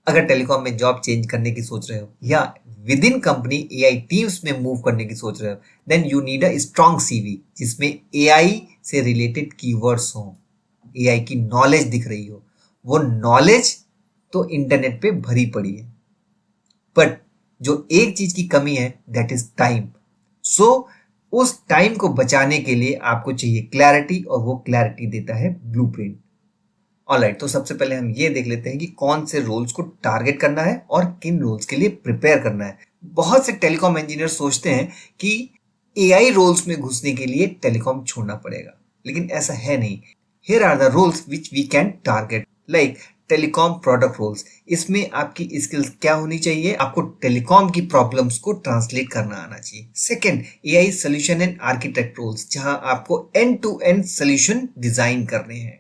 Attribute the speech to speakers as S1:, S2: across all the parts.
S1: अगर टेलीकॉम में job change करने की सोच रहे हो या within company AI teams में मूव करने की सोच रहे हो, then you need a strong CV जिसमें एआई से रिलेटेड कीवर्ड्स हो, एआई की नॉलेज दिख रही हो। वो नॉलेज तो इंटरनेट पे भरी पड़ी है, बट जो एक चीज की कमी है दैट इज टाइम। सो उस टाइम को बचाने के लिए आपको चाहिए क्लैरिटी, और वो क्लैरिटी देता है ब्लूप्रिंट। ऑलराइट, तो सबसे पहले हम ये देख लेते हैं कि कौन से रोल्स को टारगेट करना है और किन रोल्स के लिए प्रिपेयर करना है। बहुत से टेलीकॉम इंजीनियर सोचते हैं कि एआई रोल्स में घुसने के लिए टेलीकॉम छोड़ना पड़ेगा, लेकिन ऐसा है नहीं। Here are the roles which we can target, like telecom product roles. इसमें आपकी स्किल्स क्या होनी चाहिए? आपको टेलीकॉम की प्रॉब्लम्स को ट्रांसलेट करना आना चाहिए। Second, AI solution and architect roles, जहां आपको end to end solution design करने हैं।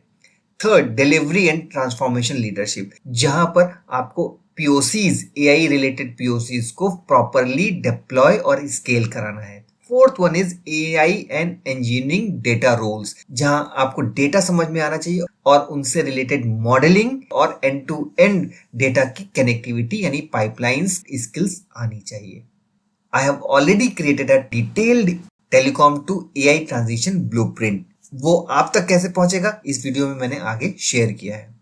S1: Third, delivery and transformation leadership, जहां पर आपको पीओसीज, एआई रिलेटेड पीओसीज को प्रॉपरली डिप्लॉय और स्केल कराना है। Fourth one is AI and engineering data roles, जहां आपको डेटा समझ में आना चाहिए और उनसे रिलेटेड मॉडलिंग और एंड टू एंड डेटा की कनेक्टिविटी यानी पाइपलाइंस स्किल्स आनी चाहिए। I have already created a detailed telecom to AI transition blueprint. वो आप तक कैसे पहुंचेगा इस वीडियो में मैंने आगे शेयर किया है।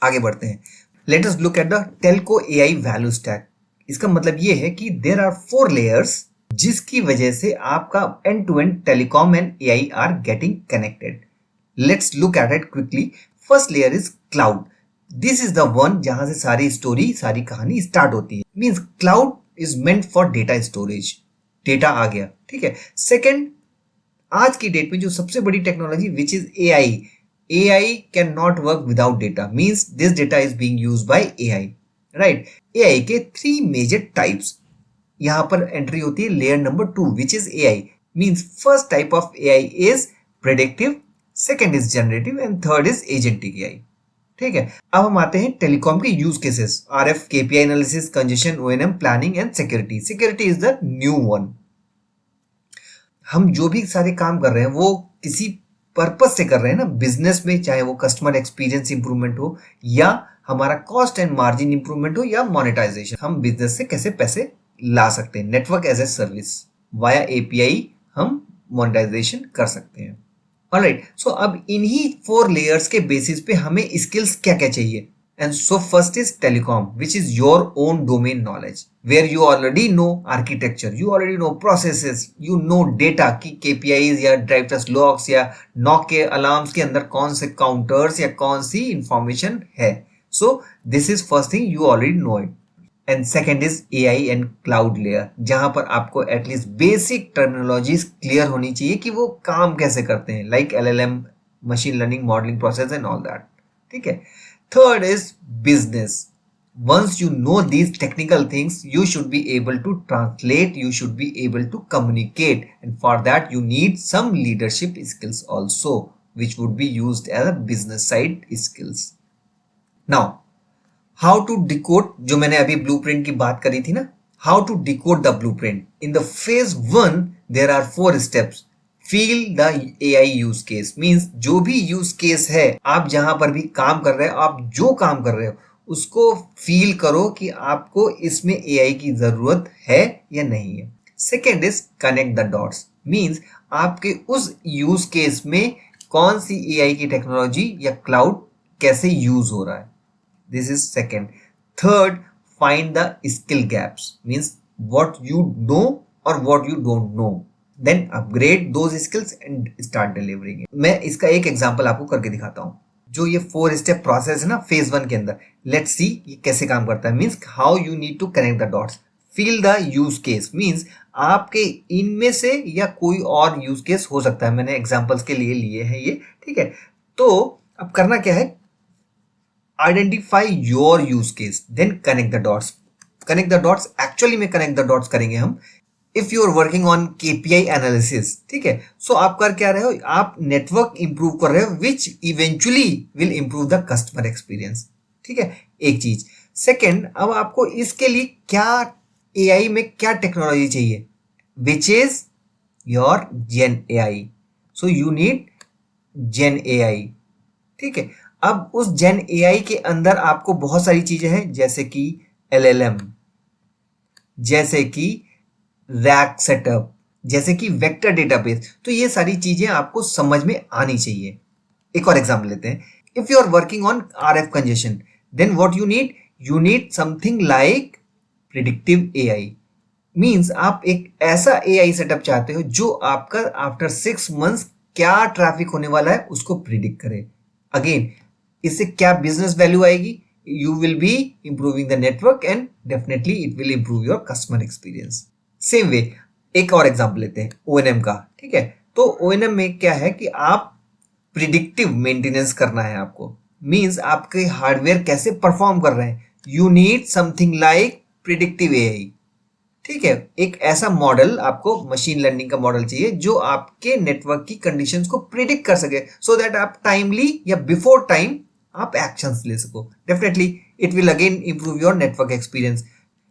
S1: आगे बढ़ते हैं। Let us look at the telco AI value stack. इसका मतलब ये है कि there are 4 layers जिसकी वजह से आपका end to end telecom and AI are getting connected. Let's look at it quickly. First layer is cloud. This is the one जहां से सारी स्टोरी, सारी कहानी स्टार्ट होती है। Means cloud is meant for data storage. Data आ गया, ठीक है। सेकेंड, आज की डेट में जो सबसे बड़ी technology which is AI, AI can not work without data, means this data is being used by AI, right. AI के 3 मेजर टाइप्स, यहां पर एंट्री होती है layer number 2 which is AI. Means first type of AI is predictive, second is generative and third is agentic AI, ठीक है। अब हम आते हैं टेलीकॉम के use cases, RF, KPI analysis, congestion, O&M, planning and security. Security is the new one. हम जो भी सारे काम कर रहे हैं वो किसी पर्पस से कर रहे हैं ना, बिजनेस में, चाहे वो कस्टमर एक्सपीरियंस इंप्रूवमेंट हो या हमारा कॉस्ट एंड मार्जिन इंप्रूवमेंट हो या मोनेटाइजेशन। हम बिजनेस से कैसे पैसे ला सकते हैं, network as a service, via API हम मोनेटाइजेशन कर सकते हैं। ऑलराइट, सो अब इन्हीं 4 लेयर्स के बेसिस पे हमें स्किल्स क्या क्या चाहिए। And so first is telecom which is your own domain knowledge, where you already know architecture, you already know processes, you know data की केपीआईज या ड्राइव टेस्ट लॉग्स या नॉक के अलार्म्स के अंदर कौन से काउंटर्स या कौन सी इंफॉर्मेशन है। So this is first thing, you already no it. And second is AI and cloud layer, जहां पर आपको एटलीस्ट बेसिक टर्मिनोलॉजीज क्लियर होनी चाहिए कि वो काम कैसे करते हैं, like LLM, machine learning, modelling process and all that, ठीक है। Third is business. once you know these technical things, you should be able to translate, you should be able to communicate, and for that you need some leadership skills also, which would be used as a business side skills. Now how to decode, जो मैंने अभी blueprint की बात करी थी ना, how to decode the blueprint. In the phase 1 there are 4 steps. Feel the AI use case, means जो भी यूज केस है, आप जहां पर भी काम कर रहे हो, आप जो काम कर रहे हो उसको फील करो कि आपको इसमें एआई की जरूरत है या नहीं है। Second is connect the dots, means आपके उस यूज केस में कौन सी एआई की टेक्नोलॉजी या क्लाउड कैसे यूज हो रहा है। This is second. Third, find the skill gaps, means what you know or what you don't know. Then upgrade those skills and start delivering it. मैं इसका एक एग्जांपल आपको करके दिखाता हूँ। जो ये 4 स्टेप प्रोसेस है ना फेज 1 के अंदर, लेट्स सी ये कैसे काम करता है। Means how you need to connect the dots. Feel the use case, means आपके इनमें से या कोई और यूज केस हो सकता है, मैंने एग्जाम्पल्स के लिए लिए हैं ये, ठीक है। तो अब करना क्या है, identify your use case, then connect the dots. Connect the dots, actually में connect the dots करेंगे हम। If you are working on KPI analysis, ठीक है, सो आप कर क्या रहे हो, आप नेटवर्क इंप्रूव कर रहे हो which eventually will improve the customer experience, ठीक है, एक चीज। सेकेंड, अब आपको इसके लिए क्या एआई में क्या टेक्नोलॉजी चाहिए, which is your gen AI. So you need gen AI, ठीक है। अब उस जेन एआई के अंदर आपको बहुत सारी चीजें हैं, जैसे कि एलएलएम, जैसे कि रैक सेटअप, जैसे कि वेक्टर डेटाबेस। तो ये सारी चीजें आपको समझ में आनी चाहिए। एक और एग्जांपल लेते हैं। If you are working on RF congestion, then what you need something like predictive AI. Means आप एक ऐसा एआई सेटअप चाहते हो जो आपका आफ्टर 6 मंथ्स क्या ट्रैफिक होने वाला है उसको प्रिडिक्ट करे। अगेन, इससे क्या बिजनेस वैल्यू आएगी? You will be improving the network and definitely it will improve your customer experience. Same way एक और एग्जांपल लेते हैं ओएनएम का। ठीक है, तो ओएनएम में क्या है कि आप प्रिडिक्टिव मेंटेनेंस करना है आपको। मींस आपके हार्डवेयर कैसे परफॉर्म कर रहे हैं, you need something like predictive AI. ठीक है, एक ऐसा मॉडल आपको मशीन लर्निंग का मॉडल चाहिए जो आपके नेटवर्क की कंडीशंस को प्रिडिक्ट कर सके, सो दैट आप टाइमली या बिफोर टाइम आप एक्शंस ले सको। Definitely it will again improve your network experience.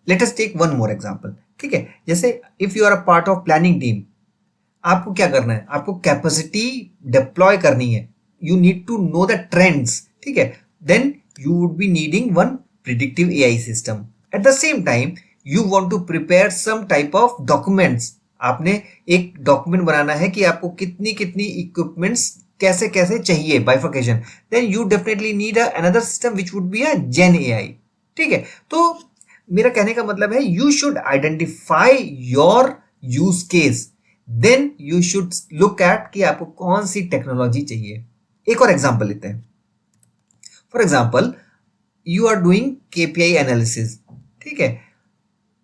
S1: Let us take one more example. ठीक है, जैसे if you are a part of planning team, आपको क्या करना है? आपको कैपेसिटी डिप्लॉय करनी है। You need to know the trends. ठीक है, then you would be needing one predictive AI system. At the same time you want to prepare some type of documents. आपने एक डॉक्यूमेंट बनाना है कि आपको कितनी कितनी इक्विपमेंट्स कैसे कैसे चाहिए, bifurcation. Then you definitely need another system which would be a gen AI. ठीक है, तो मेरा कहने का मतलब है you should identify your use case, then you should look at कि आपको कौन सी टेक्नोलॉजी चाहिए। एक और एग्जांपल लेते हैं। For example, you are doing KPI analysis. ठीक है,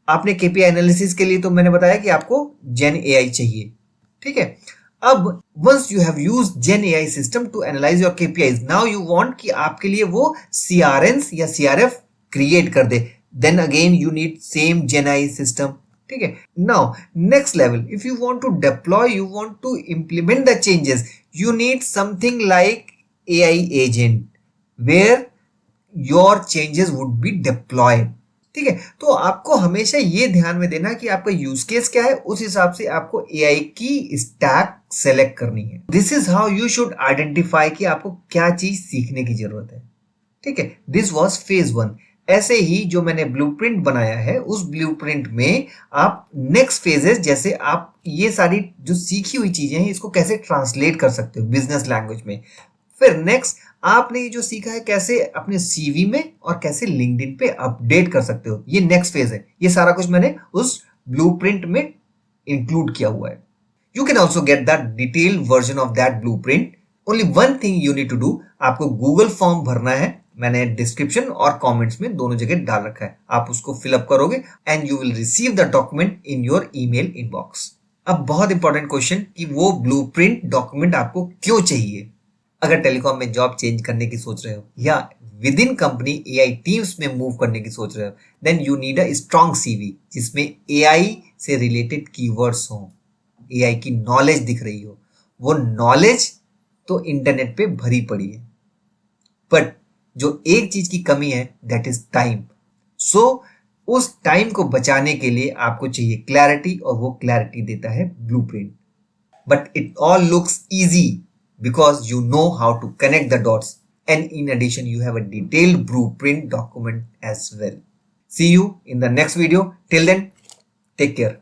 S1: आपने केपीआई एनालिसिस के लिए तो मैंने बताया कि आपको जेन एआई चाहिए। ठीक है, अब once you have use gen AI system to analyse your KPIs, now you want कि आपके लिए वो सीआरएन्स या सीआरएफ क्रिएट कर दे। Then again you need same gen AI system. ठीक है, now next level, if you want to deploy, you want to implement the changes, you need something like AI agent where your changes would be deployed. ठीक है, तो आपको हमेशा ये ध्यान में देना कि आपका यूज केस क्या है, उस हिसाब से आपको एआई की स्टैक सेलेक्ट करनी है। This is how you should identify कि आपको क्या चीज सीखने की जरूरत है। ठीक है, दिस वाज फेज 1। ऐसे ही जो मैंने ब्लूप्रिंट बनाया है, उस ब्लूप्रिंट में आप नेक्स्ट फेजेस, जैसे आप ये सारी जो सीखी हुई चीजें हैं इसको कैसे ट्रांसलेट कर सकते हो बिजनेस लैंग्वेज में। फिर नेक्स्ट आपने ये जो सीखा है कैसे अपने सीवी में और कैसे लिंक्डइन पे अपडेट कर सकते हो, ये नेक्स्ट फेज है। ये सारा कुछ मैंने उस ब्लूप्रिंट में इंक्लूड किया हुआ है। You can also get that detail version of that blueprint. Only one thing you need to do, आपको गूगल फॉर्म भरना है। मैंने डिस्क्रिप्शन और कमेंट्स में दोनों जगह डाल रखा है, आप उसको फिलअप करोगे and you will receive the document in your email inbox. अब बहुत इंपॉर्टेंट क्वेश्चन कि वो ब्लूप्रिंट डॉक्यूमेंट आपको क्यों चाहिए? अगर टेलीकॉम में जॉब चेंज करने की सोच रहे हो या within company AI teams में मूव करने की सोच रहे हो, then you need a strong CV जिसमें एआई से रिलेटेड कीवर्ड्स हो, एआई की नॉलेज दिख रही हो। वो नॉलेज तो इंटरनेट पे भरी पड़ी है, बट जो एक चीज की कमी है दैट इज टाइम। सो उस टाइम को बचाने के लिए आपको चाहिए क्लैरिटी, और वो क्लैरिटी देता है blueprint. But it all looks easy because you know how to connect the dots. And in addition, you have a detailed blueprint document as well. See you in the next video. Till then, take care.